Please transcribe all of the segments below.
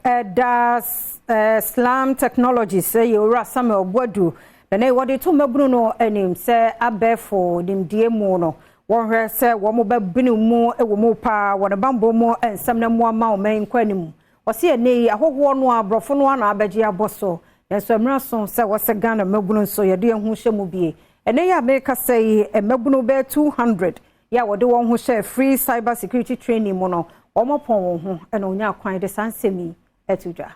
das Slam Technologies say you Samuel Bodu na what they to mebunu no anim say abefo dimdie mu no won hwe say wo mo babinu mu e wo mo pa wo bambo mu ensam na mu ama o men kwanim o se ene ahoho no abrofo no ana abeje aboso enso emra so say wo se Ghana mebunu so ye de hu hye mu bie ene ya America say mebunu be 200 ya wo de won hu hye free cyber security training mu no omopon wo hu ena onya kwan de sansemi etudwa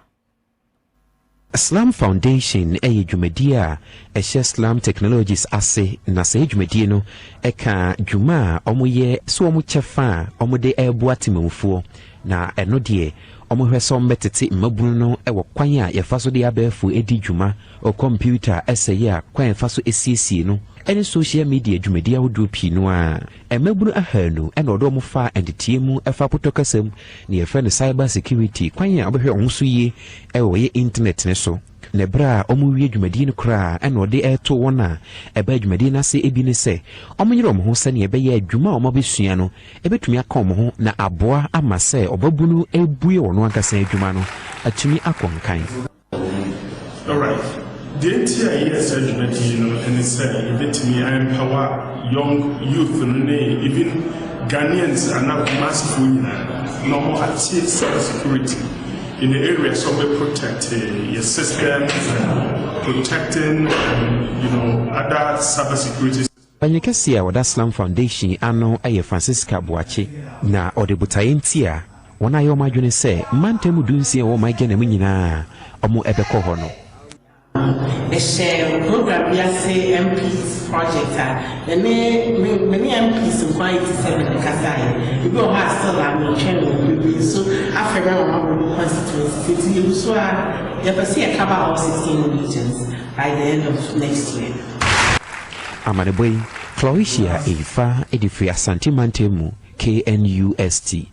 Slam Foundation eye dwumadi a Slam Technologies ase na se dwumadi no eka dwuma omoye so omo chefa omode ebu atemamfo na eno de omohweso mbetete mmabunu no ewo kwan a yefaso de abefo edi dwuma o computer eseye a kwan yefaso esiesie no any social media dwumadi ahodo pi no a mmabunu ahanu ena odo mo fa endetie mu efa potokasam ne yefa ne cyber security kwan a obehwe onso yie ewo ye internet ne so ne bra omuwie dwumadi no kra ena ode eto wona eba dwumadi na se ebi ne se omnyere omho se ne ebeye adwuma omabesua no ebetumi aka omho na aboa amase obabunu ebue wono akasa adwuma no atumi akonkan. All right. The entire year dwumadi no and say ebetumi empower young youth and even Ghanaians and mass normal achieve cyber security in the areas of protecting your systems, protecting other cyber security. Panyekesi a wada Slam Foundation ano aye Francisca Boache na odebutaye ntia wona ayo madwene se mantemu dunsi e wo magene mu nyina omo ebekọ ho no. The share program we say MPs project many MPs in quite 7 Kasee. We go have still that channel so after our constituency you so you see a cover of 16 regions by the end of next year. Amaneboy Cloisia Efa Edifia Santimantemu KNUST